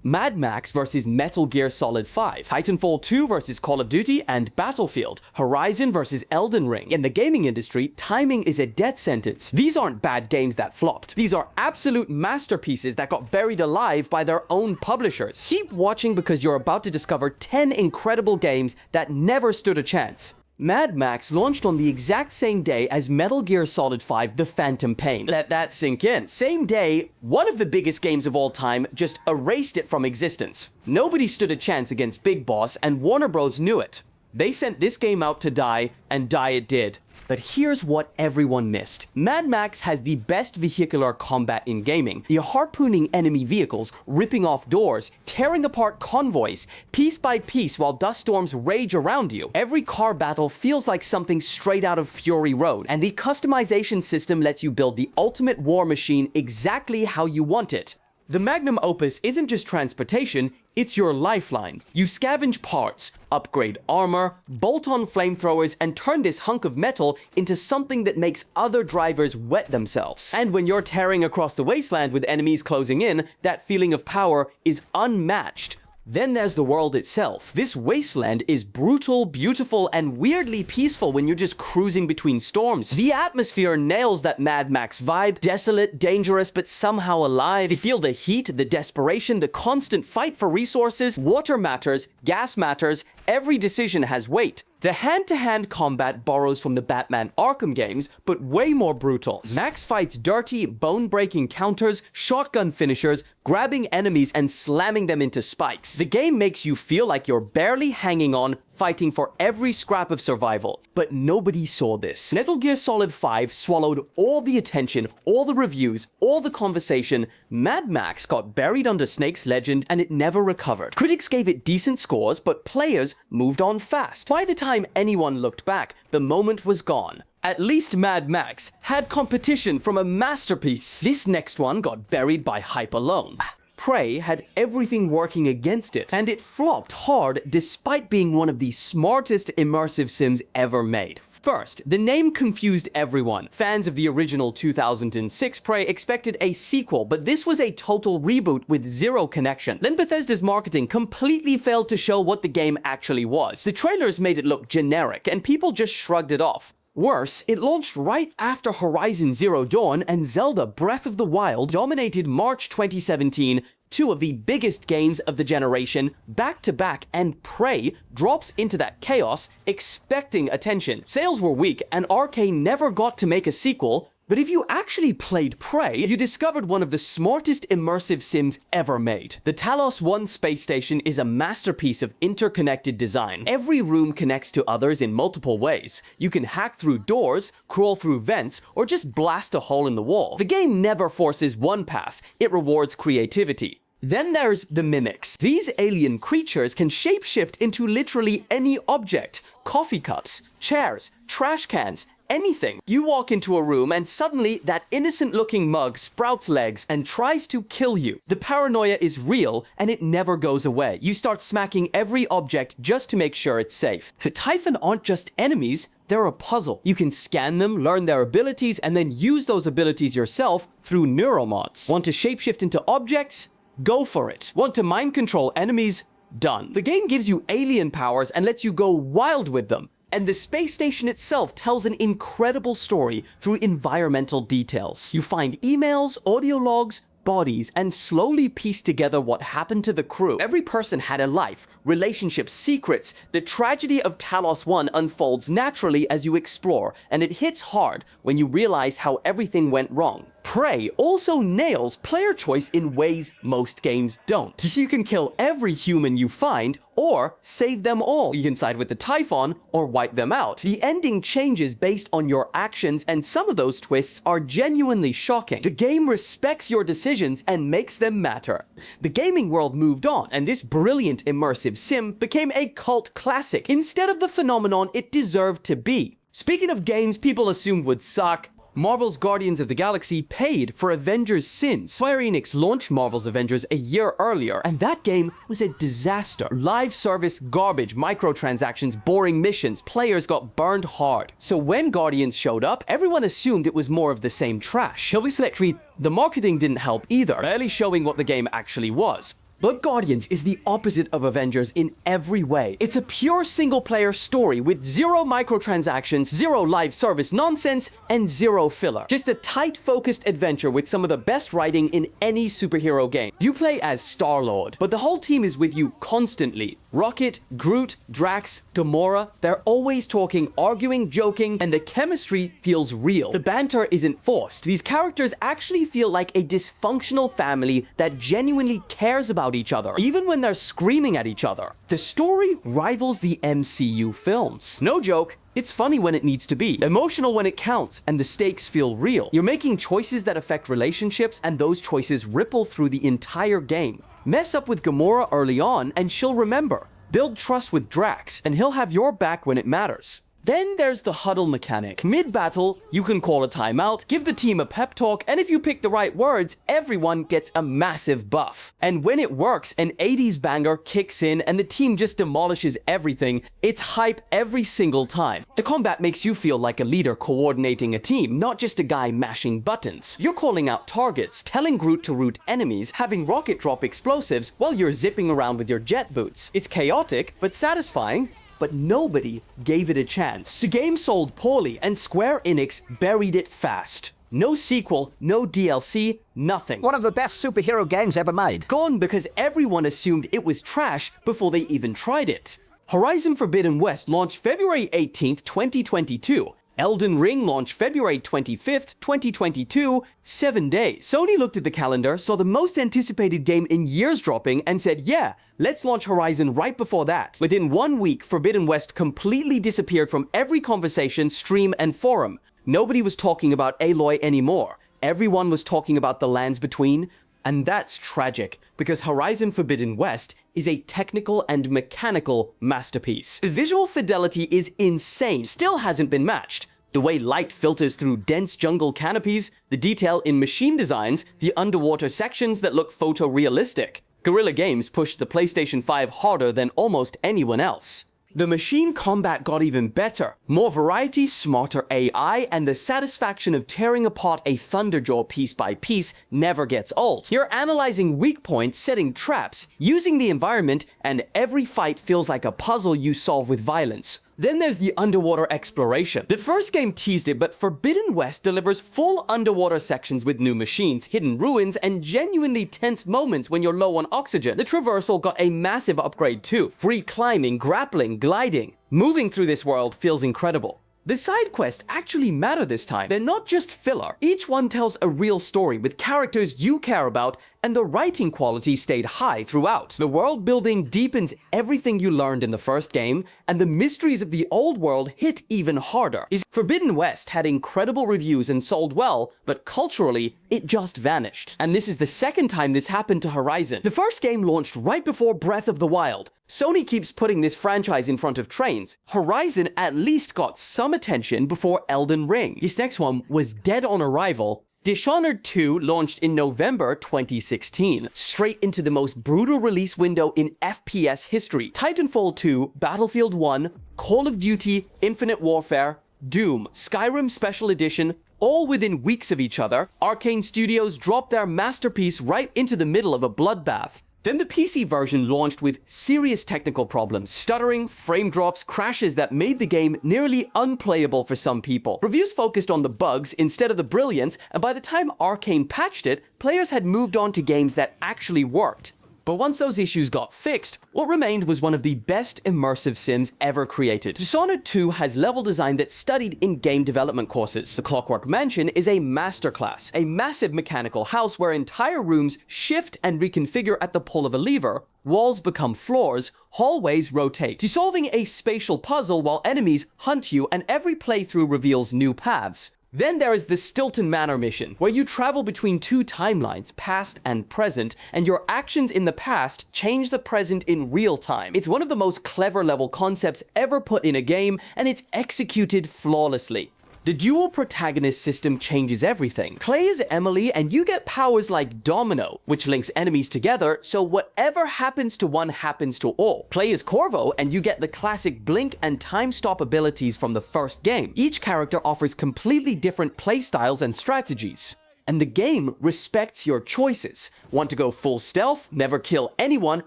Mad Max vs Metal Gear Solid 5, Titanfall 2 vs Call of Duty and Battlefield, Horizon vs Elden Ring. In the gaming industry, timing is a death sentence. These aren't bad games that flopped. These are absolute masterpieces that got buried alive by their own publishers. Keep watching because you're about to discover 10 incredible games that never stood a chance. Mad Max launched on the exact same day as Metal Gear Solid 5 The Phantom Pain. Let that sink in. Same day, one of the biggest games of all time just erased it from existence. Nobody stood a chance against Big Boss, and Warner Bros. Knew it. They sent this game out to die, and die it did. But here's what everyone missed. Mad Max has the best vehicular combat in gaming. You're harpooning enemy vehicles, ripping off doors, tearing apart convoys, piece by piece while dust storms rage around you. Every car battle feels like something straight out of Fury Road, and the customization system lets you build the ultimate war machine exactly how you want it. The magnum opus isn't just transportation, it's your lifeline. You scavenge parts, upgrade armor, bolt on flamethrowers, and turn this hunk of metal into something that makes other drivers wet themselves. And when you're tearing across the wasteland with enemies closing in, that feeling of power is unmatched. Then there's the world itself. This wasteland is brutal, beautiful, and weirdly peaceful when you're just cruising between storms. The atmosphere nails that Mad Max vibe, desolate, dangerous, but somehow alive. You feel the heat, the desperation, the constant fight for resources. Water matters, gas matters, every decision has weight. The hand-to-hand combat borrows from the Batman Arkham games, but way more brutal. Max fights dirty, bone-breaking counters, shotgun finishers, grabbing enemies and slamming them into spikes. The game makes you feel like you're barely hanging on, fighting for every scrap of survival. But nobody saw this. Metal Gear Solid 5 swallowed all the attention, all the reviews, all the conversation. Mad Max got buried under Snake's legend and it never recovered. Critics gave it decent scores, but players moved on fast. By the time anyone looked back, the moment was gone. At least Mad Max had competition from a masterpiece. This next one got buried by hype alone. Prey had everything working against it, and it flopped hard despite being one of the smartest immersive sims ever made. First, the name confused everyone. Fans of the original 2006 Prey expected a sequel, but this was a total reboot with zero connection. Then Bethesda's marketing completely failed to show what the game actually was. The trailers made it look generic, and people just shrugged it off. Worse, it launched right after Horizon Zero Dawn, and Zelda Breath of the Wild dominated March 2017, two of the biggest games of the generation, back to back, and Prey drops into that chaos, expecting attention. Sales were weak, and Arcane never got to make a sequel. But if you actually played Prey, you discovered one of the smartest immersive sims ever made. The Talos 1 space station is a masterpiece of interconnected design. Every room connects to others in multiple ways. You can hack through doors, crawl through vents, or just blast a hole in the wall. The game never forces one path, it rewards creativity. Then there's the mimics. These alien creatures can shapeshift into literally any object. Coffee cups, chairs, trash cans, anything. You walk into a room and suddenly that innocent-looking mug sprouts legs and tries to kill you. The paranoia is real and it never goes away. You start smacking every object just to make sure it's safe. The Typhon aren't just enemies, they're a puzzle. You can scan them, learn their abilities, and then use those abilities yourself through neuromods. Want to shapeshift into objects? Go for it. Want to mind control enemies? Done. The game gives you alien powers and lets you go wild with them. And the space station itself tells an incredible story through environmental details. You find emails, audio logs, bodies, and slowly piece together what happened to the crew. Every person had a life, relationships, secrets. The tragedy of Talos 1 unfolds naturally as you explore, and it hits hard when you realize how everything went wrong. Prey also nails player choice in ways most games don't. You can kill every human you find, or save them all. You can side with the Typhon, or wipe them out. The ending changes based on your actions, and some of those twists are genuinely shocking. The game respects your decisions and makes them matter. The gaming world moved on, and this brilliant immersive sim became a cult classic, instead of the phenomenon it deserved to be. Speaking of games people assumed would suck, Marvel's Guardians of the Galaxy paid for Avengers' sins. Square Enix launched Marvel's Avengers a year earlier, and that game was a disaster. Live service garbage, microtransactions, boring missions, players got burned hard. So when Guardians showed up, everyone assumed it was more of the same trash. Shall we select the marketing didn't help either, barely showing what the game actually was. But Guardians is the opposite of Avengers in every way. It's a pure single-player story with zero microtransactions, zero live service nonsense, and zero filler. Just a tight, focused adventure with some of the best writing in any superhero game. You play as Star-Lord, but the whole team is with you constantly. Rocket, Groot, Drax, Gamora, they're always talking, arguing, joking, and the chemistry feels real. The banter isn't forced. These characters actually feel like a dysfunctional family that genuinely cares about each other, even when they're screaming at each other. The story rivals the MCU films. No joke, it's funny when it needs to be, emotional when it counts, and the stakes feel real. You're making choices that affect relationships, and those choices ripple through the entire game. Mess up with Gamora early on, and she'll remember. Build trust with Drax, and he'll have your back when it matters. Then there's the huddle mechanic. Mid-battle, you can call a timeout, give the team a pep talk, and if you pick the right words, everyone gets a massive buff. And when it works, an 80s banger kicks in and the team just demolishes everything. It's hype every single time. The combat makes you feel like a leader coordinating a team, not just a guy mashing buttons. You're calling out targets, telling Groot to root enemies, having Rocket drop explosives while you're zipping around with your jet boots. It's chaotic, but satisfying. But nobody gave it a chance. The game sold poorly, and Square Enix buried it fast. No sequel, no DLC, nothing. One of the best superhero games ever made. Gone because everyone assumed it was trash before they even tried it. Horizon Forbidden West launched February 18th, 2022. Elden Ring launched February 25th, 2022, 7 days. Sony looked at the calendar, saw the most anticipated game in years dropping, and said, yeah, let's launch Horizon right before that. Within 1 week, Forbidden West completely disappeared from every conversation, stream, and forum. Nobody was talking about Aloy anymore. Everyone was talking about the lands between, and that's tragic, because Horizon Forbidden West is a technical and mechanical masterpiece. The visual fidelity is insane, still hasn't been matched. The way light filters through dense jungle canopies, the detail in machine designs, the underwater sections that look photorealistic. Guerrilla Games pushed the PlayStation 5 harder than almost anyone else. The machine combat got even better. More variety, smarter AI, and the satisfaction of tearing apart a Thunderjaw piece by piece never gets old. You're analyzing weak points, setting traps, using the environment, and every fight feels like a puzzle you solve with violence. Then there's the underwater exploration. The first game teased it, but Forbidden West delivers full underwater sections with new machines, hidden ruins, and genuinely tense moments when you're low on oxygen. The traversal got a massive upgrade too. Free climbing, grappling, gliding. Moving through this world feels incredible. The side quests actually matter this time. They're not just filler. Each one tells a real story with characters you care about, and the writing quality stayed high throughout. The world building deepens everything you learned in the first game, and the mysteries of the old world hit even harder. Forbidden West had incredible reviews and sold well, but culturally, it just vanished. And this is the second time this happened to Horizon. The first game launched right before Breath of the Wild. Sony keeps putting this franchise in front of trains. Horizon at least got some attention before Elden Ring. This next one was dead on arrival. Dishonored 2 launched in November 2016, straight into the most brutal release window in FPS history. Titanfall 2, Battlefield 1, Call of Duty, Infinite Warfare, Doom, Skyrim Special Edition, all within weeks of each other. Arcane Studios dropped their masterpiece right into the middle of a bloodbath. Then the PC version launched with serious technical problems, stuttering, frame drops, crashes that made the game nearly unplayable for some people. Reviews focused on the bugs instead of the brilliance, and by the time Arcane patched it, players had moved on to games that actually worked. But once those issues got fixed, what remained was one of the best immersive sims ever created. Dishonored 2 has level design that's studied in game development courses. The Clockwork Mansion is a masterclass, a massive mechanical house where entire rooms shift and reconfigure at the pull of a lever, walls become floors, hallways rotate, to solving a spatial puzzle while enemies hunt you, and every playthrough reveals new paths. Then there is the Stilton Manor mission, where you travel between two timelines, past and present, and your actions in the past change the present in real time. It's one of the most clever level concepts ever put in a game, and it's executed flawlessly. The dual protagonist system changes everything. Play as Emily and you get powers like Domino, which links enemies together, so whatever happens to one happens to all. Play as Corvo and you get the classic blink and time stop abilities from the first game. Each character offers completely different playstyles and strategies. and the game respects your choices. Want to go full stealth, never kill anyone,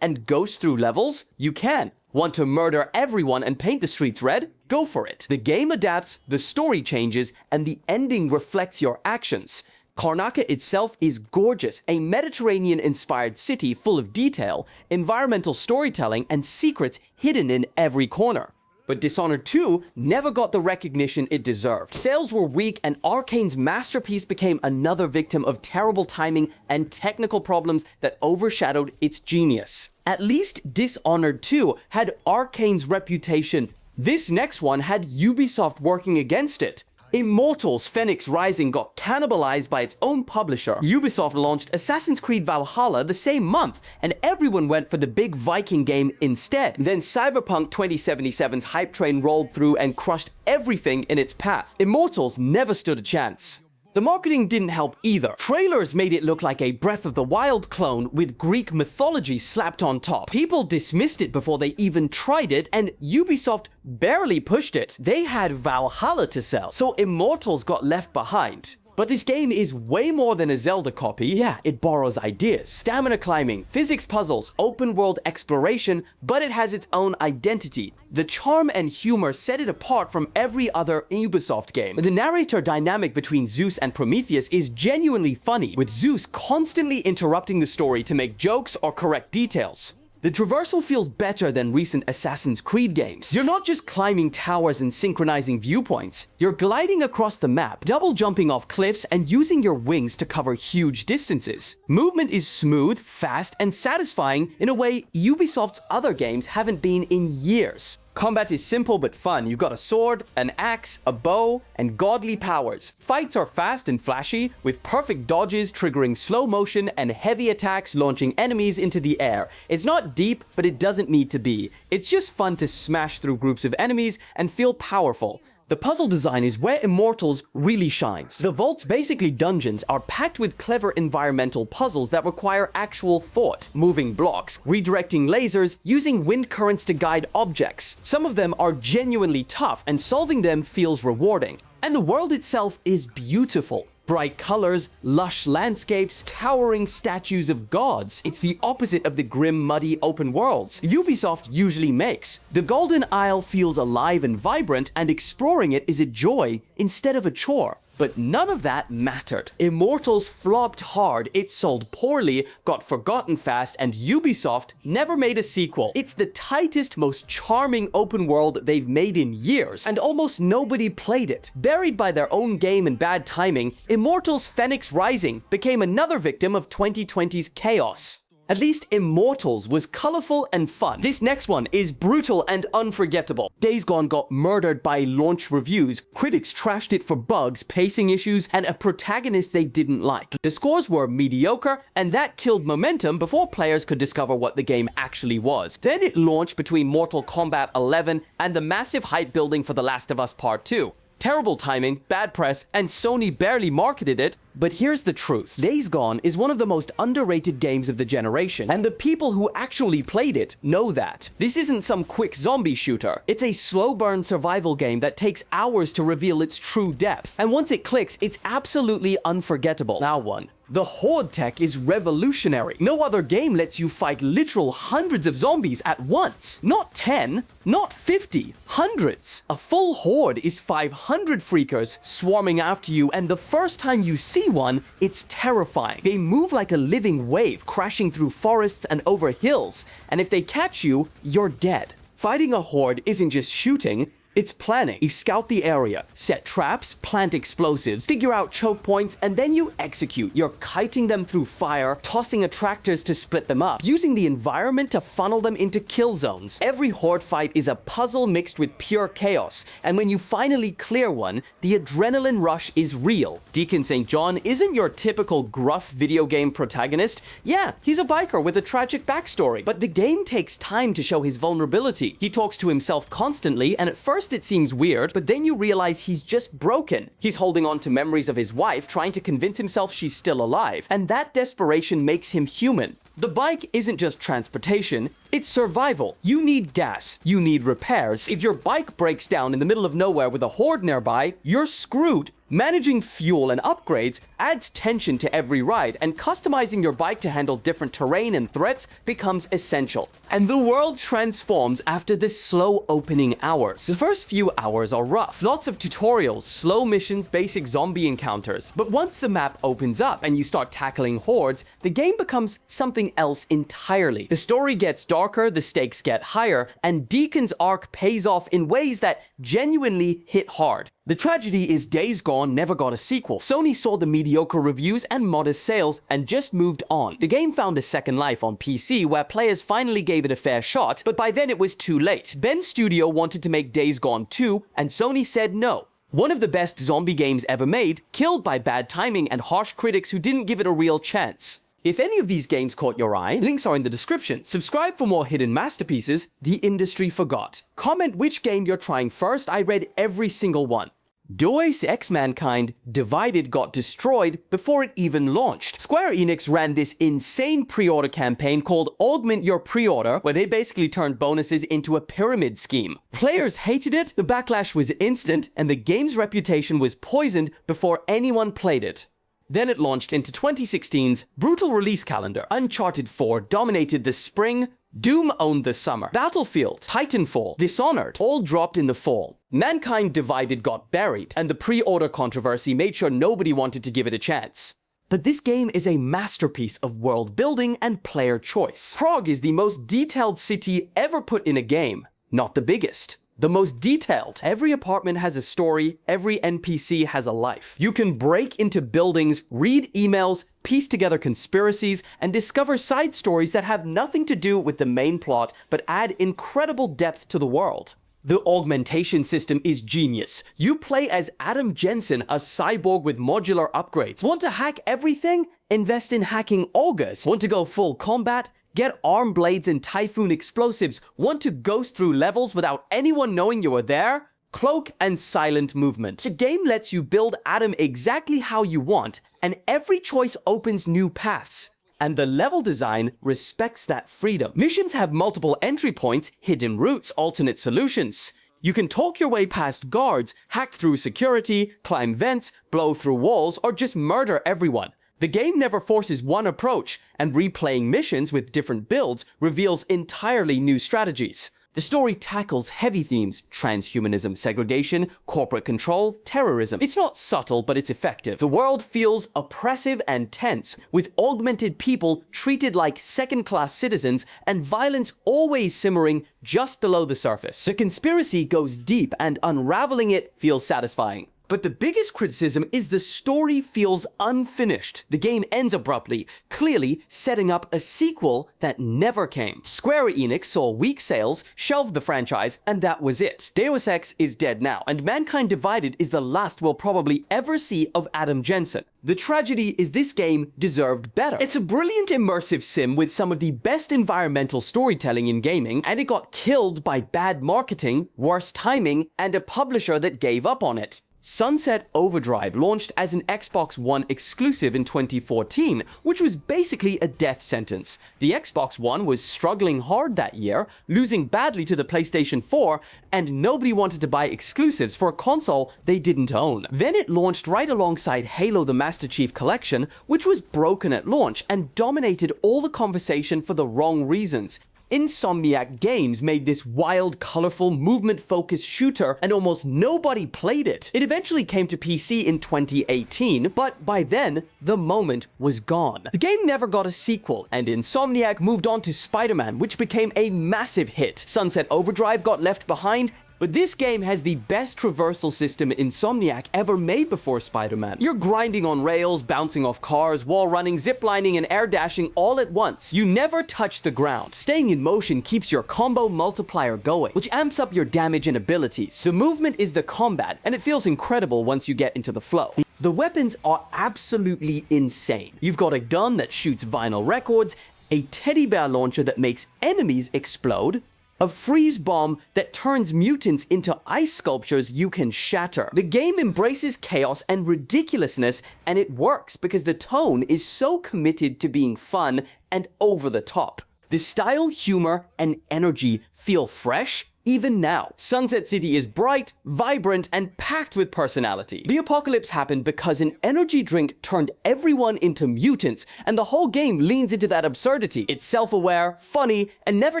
and ghost through levels? You can. Want to murder everyone and paint the streets red? Go for it. The game adapts, the story changes, and the ending reflects your actions. Karnaca itself is gorgeous, a Mediterranean-inspired city full of detail, environmental storytelling, and secrets hidden in every corner. But Dishonored 2 never got the recognition it deserved. Sales were weak, and Arkane's masterpiece became another victim of terrible timing and technical problems that overshadowed its genius. At least Dishonored 2 had Arkane's reputation. This next one had Ubisoft working against it. Immortals Fenyx Rising got cannibalized by its own publisher. Ubisoft launched Assassin's Creed Valhalla the same month, and everyone went for the big Viking game instead. Then Cyberpunk 2077's hype train rolled through and crushed everything in its path. Immortals never stood a chance. The marketing didn't help either. Trailers made it look like a Breath of the Wild clone with Greek mythology slapped on top. People dismissed it before they even tried it, and Ubisoft barely pushed it. They had Valhalla to sell, so Immortals got left behind. But this game is way more than a Zelda copy. Yeah, it borrows ideas, stamina climbing, physics puzzles, open world exploration, but it has its own identity. The charm and humor set it apart from every other Ubisoft game. The narrator dynamic between Zeus and Prometheus is genuinely funny, with Zeus constantly interrupting the story to make jokes or correct details. The traversal feels better than recent Assassin's Creed games. You're not just climbing towers and synchronizing viewpoints. You're gliding across the map, double jumping off cliffs, and using your wings to cover huge distances. Movement is smooth, fast, and satisfying in a way Ubisoft's other games haven't been in years. Combat is simple but fun. You've got a sword, an axe, a bow, and godly powers. Fights are fast and flashy, with perfect dodges triggering slow motion and heavy attacks launching enemies into the air. It's not deep, but it doesn't need to be. It's just fun to smash through groups of enemies and feel powerful. The puzzle design is where Immortals really shines. The vaults, basically dungeons, are packed with clever environmental puzzles that require actual thought. Moving blocks, redirecting lasers, using wind currents to guide objects. Some of them are genuinely tough, and solving them feels rewarding. And the world itself is beautiful. Bright colors, lush landscapes, towering statues of gods. It's the opposite of the grim, muddy open worlds Ubisoft usually makes. The Golden Isle feels alive and vibrant, and exploring it is a joy instead of a chore. But none of that mattered. Immortals flopped hard, it sold poorly, got forgotten fast, and Ubisoft never made a sequel. It's the tightest, most charming open world they've made in years, and almost nobody played it. Buried by their own game and bad timing, Immortals Fenyx Rising became another victim of 2020's chaos. At least Immortals was colorful and fun. This next one is brutal and unforgettable. Days Gone got murdered by launch reviews. Critics trashed it for bugs, pacing issues, and a protagonist they didn't like. The scores were mediocre, and that killed momentum before players could discover what the game actually was. Then it launched between Mortal Kombat 11 and the massive hype building for The Last of Us Part 2. Terrible timing, bad press, and Sony barely marketed it. But here's the truth. Days Gone is one of the most underrated games of the generation, and the people who actually played it know that. This isn't some quick zombie shooter. It's a slow burn survival game that takes hours to reveal its true depth. And once it clicks, it's absolutely unforgettable. Now one. The Horde tech is revolutionary. No other game lets you fight literal hundreds of zombies at once. Not 10, not 50, hundreds. A full horde is 500 freakers swarming after you, and the first time you see one, it's terrifying. They move like a living wave, crashing through forests and over hills, and if they catch you, you're dead. Fighting a horde isn't just shooting, it's planning. You scout the area, set traps, plant explosives, figure out choke points, and then you execute. You're kiting them through fire, tossing attractors to split them up, using the environment to funnel them into kill zones. Every horde fight is a puzzle mixed with pure chaos, and when you finally clear one, the adrenaline rush is real. Deacon St. John isn't your typical gruff video game protagonist. Yeah, he's a biker with a tragic backstory, but the game takes time to show his vulnerability. He talks to himself constantly, and at first it seems weird, but then you realize he's just broken. He's holding on to memories of his wife, trying to convince himself she's still alive, and that desperation makes him human. The bike isn't just transportation, It's survival. You need gas. You need repairs. If your bike breaks down in the middle of nowhere with a horde nearby, you're screwed. Managing fuel and upgrades adds tension to every ride, and customizing your bike to handle different terrain and threats becomes essential. And the world transforms after the slow opening hours. The first few hours are rough. Lots of tutorials, slow missions, basic zombie encounters. But once the map opens up and you start tackling hordes, the game becomes something else entirely. The story gets darker, the stakes get higher, and Deacon's arc pays off in ways that genuinely hit hard. The tragedy is Days Gone never got a sequel. Sony saw the mediocre reviews and modest sales and just moved on. The game found a second life on PC where players finally gave it a fair shot, but by then it was too late. Ben's studio wanted to make Days Gone 2, and Sony said no. One of the best zombie games ever made, killed by bad timing and harsh critics who didn't give it a real chance. If any of these games caught your eye, links are in the description. Subscribe for more hidden masterpieces the industry forgot. Comment which game you're trying first. I read every single one. Deus Ex Mankind Divided got destroyed before it even launched. Square Enix ran this insane pre-order campaign called Augment Your Pre-Order, where they basically turned bonuses into a pyramid scheme. Players hated it, the backlash was instant, and the game's reputation was poisoned before anyone played it. Then it launched into 2016's brutal release calendar. Uncharted 4 dominated the spring, Doom owned the summer, Battlefield, Titanfall, Dishonored all dropped in the fall. Mankind Divided got buried, and the pre-order controversy made sure nobody wanted to give it a chance. But this game is a masterpiece of world building and player choice. Prague is the most detailed city ever put in a game, not the biggest. The most detailed. Every apartment has a story, every NPC has a life. You can break into buildings, read emails, piece together conspiracies, and discover side stories that have nothing to do with the main plot, but add incredible depth to the world. The augmentation system is genius. You play as Adam Jensen, a cyborg with modular upgrades. Want to hack everything? Invest in hacking augers. Want to go full combat? Get arm blades and typhoon explosives. Want to ghost through levels without anyone knowing you are there? Cloak and silent movement. The game lets you build Adam exactly how you want, and every choice opens new paths. And the level design respects that freedom. Missions have multiple entry points, hidden routes, alternate solutions. You can talk your way past guards, hack through security, climb vents, blow through walls, or just murder everyone. The game never forces one approach, and replaying missions with different builds reveals entirely new strategies. The story tackles heavy themes: transhumanism, segregation, corporate control, terrorism. It's not subtle, but it's effective. The world feels oppressive and tense, with augmented people treated like second-class citizens and violence always simmering just below the surface. The conspiracy goes deep, and unraveling it feels satisfying. But the biggest criticism is the story feels unfinished. The game ends abruptly, clearly setting up a sequel that never came. Square Enix saw weak sales, shelved the franchise, and that was it. Deus Ex is dead now, and Mankind Divided is the last we'll probably ever see of Adam Jensen. The tragedy is this game deserved better. It's a brilliant immersive sim with some of the best environmental storytelling in gaming, and it got killed by bad marketing, worse timing, and a publisher that gave up on it. Sunset Overdrive launched as an Xbox One exclusive in 2014, which was basically a death sentence. The Xbox One was struggling hard that year, losing badly to the PlayStation 4, and nobody wanted to buy exclusives for a console they didn't own. Then it launched right alongside Halo the Master Chief Collection, which was broken at launch and dominated all the conversation for the wrong reasons. Insomniac Games made this wild, colorful, movement-focused shooter, and almost nobody played it. It eventually came to PC in 2018, but by then, the moment was gone. The game never got a sequel, and Insomniac moved on to Spider-Man, which became a massive hit. Sunset Overdrive got left behind, but this game has the best traversal system Insomniac ever made before Spider-Man. You're grinding on rails, bouncing off cars, wall running, ziplining, and air dashing all at once. You never touch the ground. Staying in motion keeps your combo multiplier going, which amps up your damage and abilities. The movement is the combat, and it feels incredible once you get into the flow. The weapons are absolutely insane. You've got a gun that shoots vinyl records, a teddy bear launcher that makes enemies explode, a freeze bomb that turns mutants into ice sculptures you can shatter. The game embraces chaos and ridiculousness, and it works because the tone is so committed to being fun and over the top. The style, humor, and energy feel fresh even now. Sunset City is bright, vibrant, and packed with personality. The apocalypse happened because an energy drink turned everyone into mutants, and the whole game leans into that absurdity. It's self-aware, funny, and never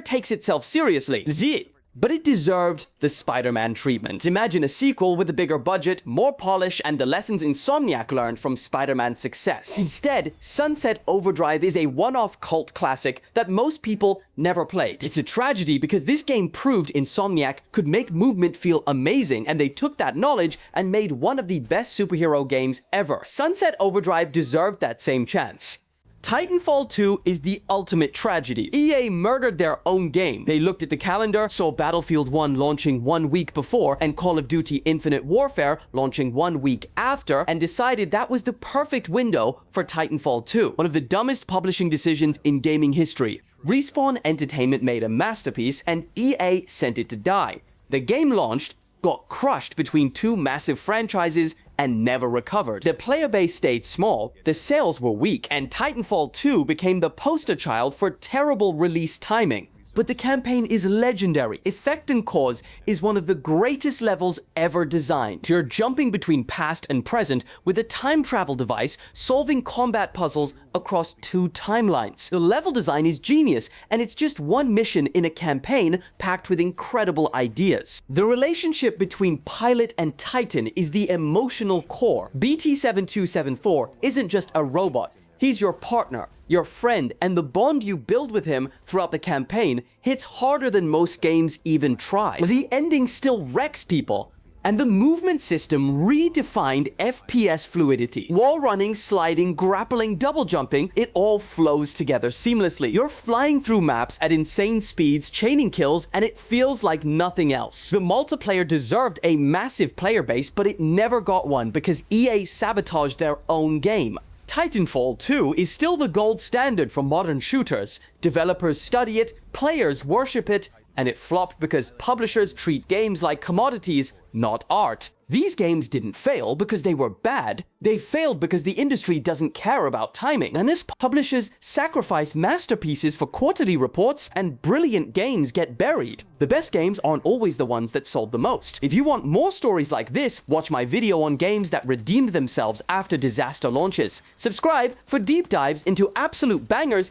takes itself seriously. Zit. But it deserved the Spider-Man treatment. Imagine a sequel with a bigger budget, more polish, and the lessons Insomniac learned from Spider-Man's success. Instead, Sunset Overdrive is a one-off cult classic that most people never played. It's a tragedy because this game proved Insomniac could make movement feel amazing, and they took that knowledge and made one of the best superhero games ever. Sunset Overdrive deserved that same chance. Titanfall 2 is the ultimate tragedy. EA murdered their own game. They looked at the calendar, saw Battlefield 1 launching 1 week before and Call of Duty Infinite Warfare launching 1 week after, and decided that was the perfect window for Titanfall 2. One of the dumbest publishing decisions in gaming history. Respawn Entertainment made a masterpiece and EA sent it to die. The game launched, got crushed between two massive franchises, and never recovered. The player base stayed small, the sales were weak, and Titanfall 2 became the poster child for terrible release timing. But the campaign is legendary. Effect and Cause is one of the greatest levels ever designed. You're jumping between past and present with a time travel device, solving combat puzzles across 2 timelines. The level design is genius, and it's just one mission in a campaign packed with incredible ideas. The relationship between Pilot and Titan is the emotional core. BT-7274 isn't just a robot. He's your partner, your friend, and the bond you build with him throughout the campaign hits harder than most games even try. The ending still wrecks people, and the movement system redefined FPS fluidity. Wall running, sliding, grappling, double jumping, it all flows together seamlessly. You're flying through maps at insane speeds, chaining kills, and it feels like nothing else. The multiplayer deserved a massive player base, but it never got one because EA sabotaged their own game. Titanfall 2 is still the gold standard for modern shooters. Developers study it, players worship it, and it flopped because publishers treat games like commodities, not art. These games didn't fail because they were bad. They failed because the industry doesn't care about timing, and as publishers sacrifice masterpieces for quarterly reports and brilliant games get buried. The best games aren't always the ones that sold the most. If you want more stories like this, watch my video on games that redeemed themselves after disaster launches. Subscribe for deep dives into absolute bangers